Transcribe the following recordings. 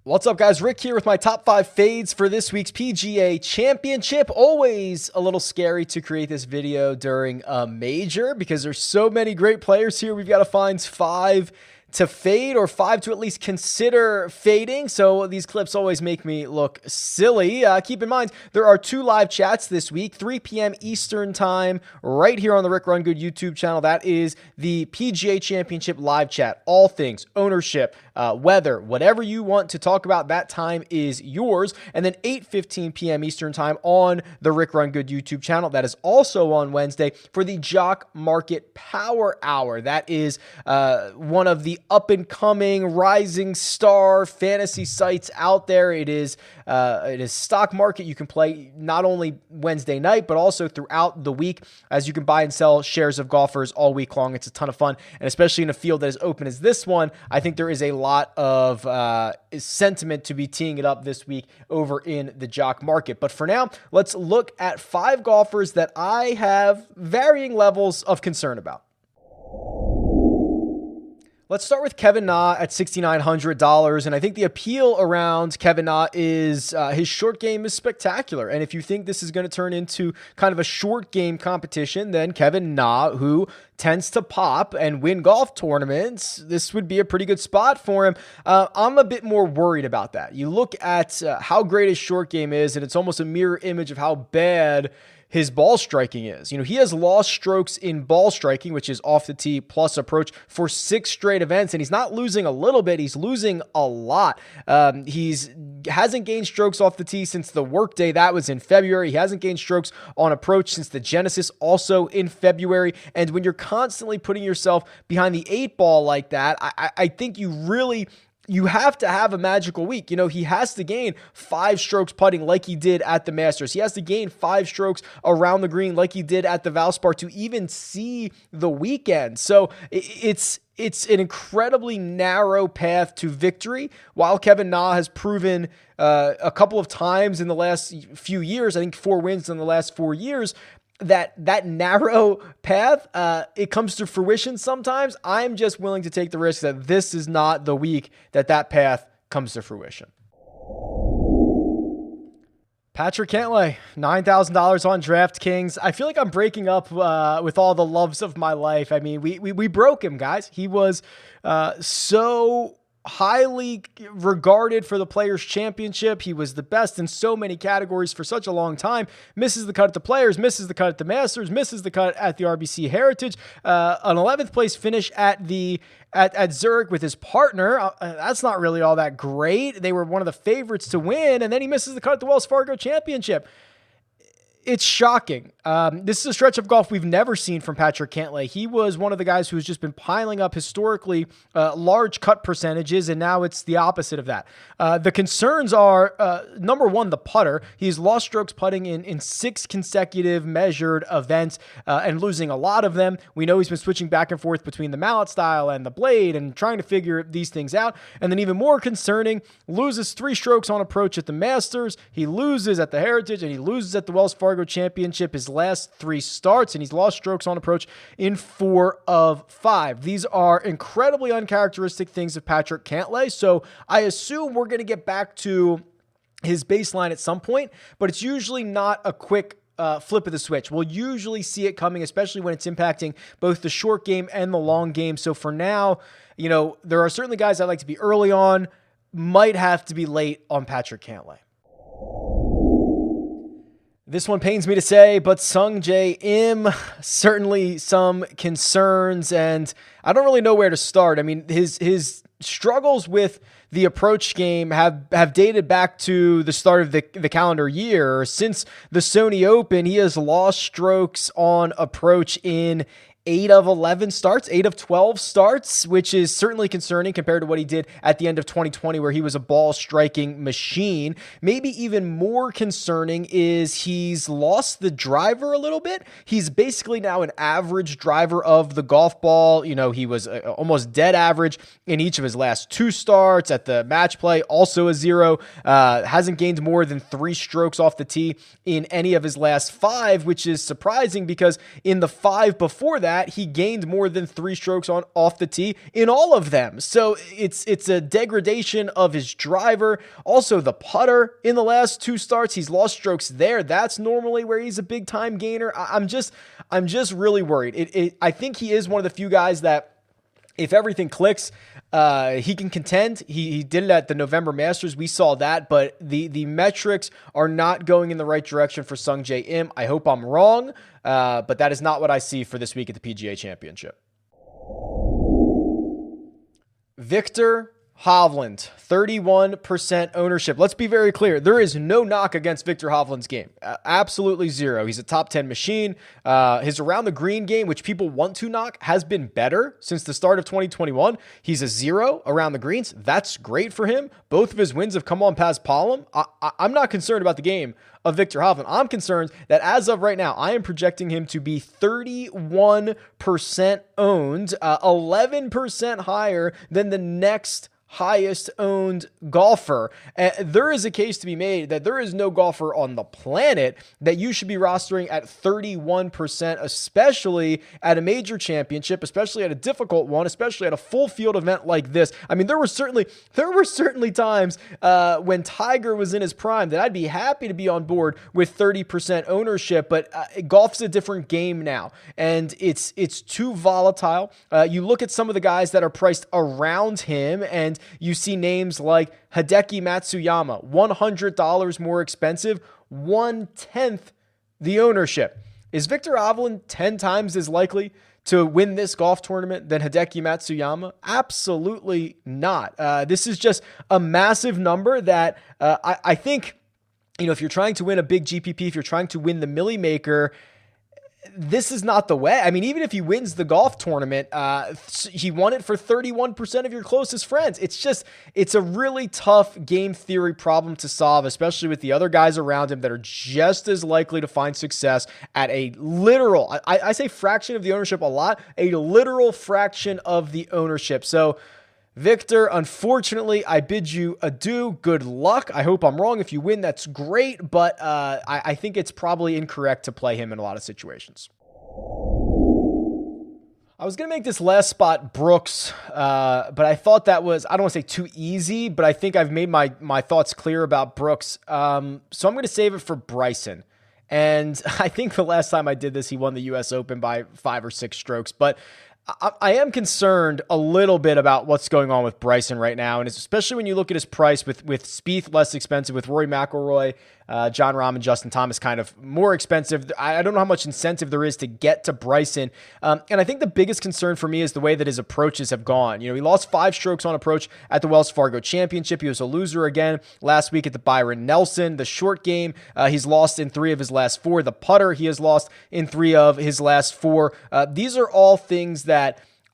What's up, guys? Rick here with my top 5 fades for this week's PGA Championship. Always a little scary to create this video during a major because there's so many great players here. We've got to find 5 to fade or 5 to at least consider fading. So these clips always make me look silly. Keep in mind, there are 2 live chats this week, 3 p.m. Eastern time, right here on the Rick Run Good YouTube channel. That is the PGA Championship live chat. All things ownership, weather, whatever you want to talk about, that time is yours. And then 8:15 p.m. Eastern time on the Rick Run Good YouTube channel. That is also on Wednesday for the Jock Market Power Hour. That is one of the up-and-coming rising star fantasy sites out there. It is stock market. You can play not only Wednesday night, but also throughout the week, as you can buy and sell shares of golfers all week long. It's a ton of fun, and especially in a field that is open as this one, I think there is a lot of sentiment to be teeing it up this week over in the Jock Market. But for now, let's look at 5 golfers that I have varying levels of concern about. Let's start with Kevin Na at $6,900, and I think the appeal around Kevin Na is his short game is spectacular, and if you think this is going to turn into kind of a short game competition, then Kevin Na, who tends to pop and win golf tournaments, this would be a pretty good spot for him. I'm a bit more worried about that. You look at how great his short game is, and it's almost a mirror image of how bad his ball striking is. You know, he has lost strokes in ball striking, which is off the tee plus approach, for 6 straight events, and he's not losing a little bit, he's losing a lot. Hasn't gained strokes off the tee since the workday. That was in February. He hasn't gained strokes on approach since the Genesis, also in February. And when you're constantly putting yourself behind the 8 ball like that, I think you have to have a magical week. You know, he has to gain 5 strokes putting like he did at the Masters. He has to gain 5 strokes around the green like he did at the Valspar to even see the weekend. So it's an incredibly narrow path to victory. While Kevin Na has proven a couple of times in the last few years, I think 4 wins in the last 4 years, that narrow path, it comes to fruition sometimes. I'm just willing to take the risk that this is not the week that path comes to fruition. Patrick Cantlay, $9,000 on DraftKings. I feel like I'm breaking up with all the loves of my life. I mean, we broke him, guys. He was so highly regarded for the Players Championship. He was the best in so many categories for such a long time. Misses the cut at the Players, misses the cut at the Masters, misses the cut at the RBC Heritage. An 11th place finish at Zurich with his partner. That's not really all that great. They were one of the favorites to win, and then he misses the cut at the Wells Fargo Championship. It's shocking. This is a stretch of golf we've never seen from Patrick Cantlay. He was one of the guys who's just been piling up historically large cut percentages, and now it's the opposite of that. The concerns are, number one, the putter. He's lost strokes putting in 6 consecutive measured events and losing a lot of them. We know he's been switching back and forth between the mallet style and the blade and trying to figure these things out. And then even more concerning, loses 3 strokes on approach at the Masters. He loses at the Heritage, and he loses at the Wells Fargo Championship his last 3 starts, and he's lost strokes on approach in 4 of 5. These are incredibly uncharacteristic things of Patrick Cantlay, so I assume we're going to get back to his baseline at some point, but it's usually not a quick flip of the switch. We'll usually see it coming, especially when it's impacting both the short game and the long game. So for now, you know, there are certainly guys I'd like to be early on, might have to be late on Patrick Cantlay. This one pains me to say, but SUNGJAE, certainly some concerns, and I don't really know where to start. I mean, his struggles with the approach game have dated back to the start of the calendar year. Since the Sony Open, he has lost strokes on approach in 8 of 11 starts, 8 of 12 starts, which is certainly concerning compared to what he did at the end of 2020, where he was a ball striking machine. Maybe even more concerning is he's lost the driver a little bit. He's basically now an average driver of the golf ball. You know, he was almost dead average in each of his last 2 starts. At the match play, also a 0. Hasn't gained more than 3 strokes off the tee in any of his last 5, which is surprising because in the 5 before that, he gained more than 3 strokes off the tee in all of them. So it's a degradation of his driver. Also, the putter in the last 2 starts, he's lost strokes there. That's normally where he's a big time gainer. I'm just really worried. I think he is one of the few guys that, if everything clicks, he can contend. He did it at the November Masters. We saw that, but the metrics are not going in the right direction for SUNGJAE Im. I hope I'm wrong, but that is not what I see for this week at the PGA Championship. VIKTOR HOVLAND, 31% ownership. Let's be very clear. There is no knock against VIKTOR HOVLAND's game. Absolutely zero. He's a top 10 machine. His around the green game, which people want to knock, has been better since the start of 2021. He's a 0 around the greens. That's great for him. Both of his wins have come on past Palm. I'm not concerned about the game of VIKTOR HOVLAND. I'm concerned that as of right now, I am projecting him to be 31% owned, 11% higher than the next highest owned golfer. There is a case to be made that there is no golfer on the planet that you should be rostering at 31%, especially at a major championship, especially at a difficult one, especially at a full field event like this. I mean, there were certainly times when Tiger was in his prime that I'd be happy to be on board with 30% ownership, but golf's a different game now, and it's too volatile. You look at some of the guys that are priced around him, and you see names like Hideki Matsuyama, $100 more expensive, 1/10 the ownership. Is VIKTOR HOVLAND 10 times as likely to win this golf tournament than Hideki Matsuyama? Absolutely not. This is just a massive number that I think, you know, if you're trying to win a big GPP, if you're trying to win the Millie Maker, this is not the way. I mean, even if he wins the golf tournament, he won it for 31% of your closest friends. It's a really tough game theory problem to solve, especially with the other guys around him that are just as likely to find success at a literal, I say fraction of the ownership a lot, a literal fraction of the ownership. So VIKTOR, unfortunately, I bid you adieu. Good luck. I hope I'm wrong. If you win, that's great, but I think it's probably incorrect to play him in a lot of situations. I was going to make this last spot Brooks, but I thought that was, I don't want to say too easy, but I think I've made my thoughts clear about Brooks. So I'm going to save it for Bryson. And I think the last time I did this, he won the US Open by 5 or 6 strokes, but I am concerned a little bit about what's going on with Bryson right now, and especially when you look at his price with Spieth less expensive, with Rory McIlroy, Jon Rahm, and Justin Thomas kind of more expensive. I don't know how much incentive there is to get to Bryson, and I think the biggest concern for me is the way that his approaches have gone. You know, he lost 5 strokes on approach at the Wells Fargo Championship. He was a loser again last week at the Byron Nelson. The short game, he's lost in 3 of his last 4. The putter, he has lost in 3 of his last 4. These are all things that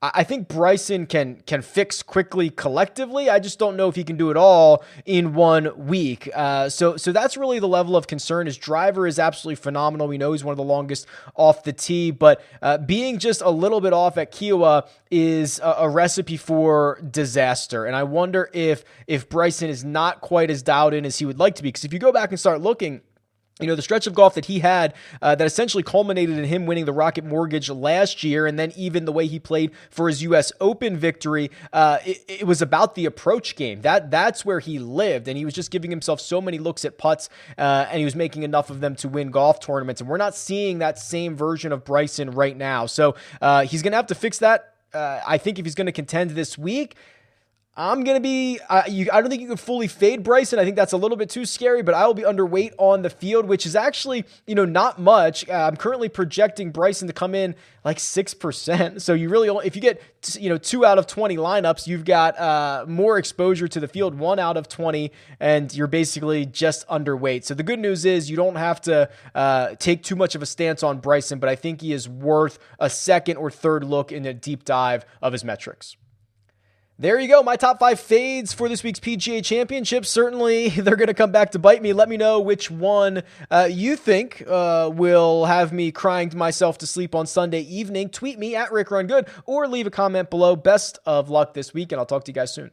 I think Bryson can fix quickly collectively. I just don't know if he can do it all in 1 week. So that's really the level of concern. His driver is absolutely phenomenal. We know he's one of the longest off the tee, but being just a little bit off at Kiawah is a recipe for disaster. And I wonder if Bryson is not quite as dialed in as he would like to be. Because if you go back and start looking, you know, the stretch of golf that he had that essentially culminated in him winning the Rocket Mortgage last year, and then even the way he played for his U.S. Open victory, it was about the approach game. That's where he lived, and he was just giving himself so many looks at putts, and he was making enough of them to win golf tournaments, and we're not seeing that same version of Bryson right now. So he's going to have to fix that. I think if he's going to contend this week, I'm going to be, I don't think you can fully fade Bryson. I think that's a little bit too scary, but I will be underweight on the field, which is actually, not much. I'm currently projecting Bryson to come in like 6%. So you really, if you get, 2 out of 20 lineups, you've got more exposure to the field, 1 out of 20, and you're basically just underweight. So the good news is you don't have to take too much of a stance on Bryson, but I think he is worth a second or third look in a deep dive of his metrics. There you go, my top 5 fades for this week's PGA Championship. Certainly, they're going to come back to bite me. Let me know which one you think will have me crying to myself to sleep on Sunday evening. Tweet me at RickRunGood or leave a comment below. Best of luck this week, and I'll talk to you guys soon.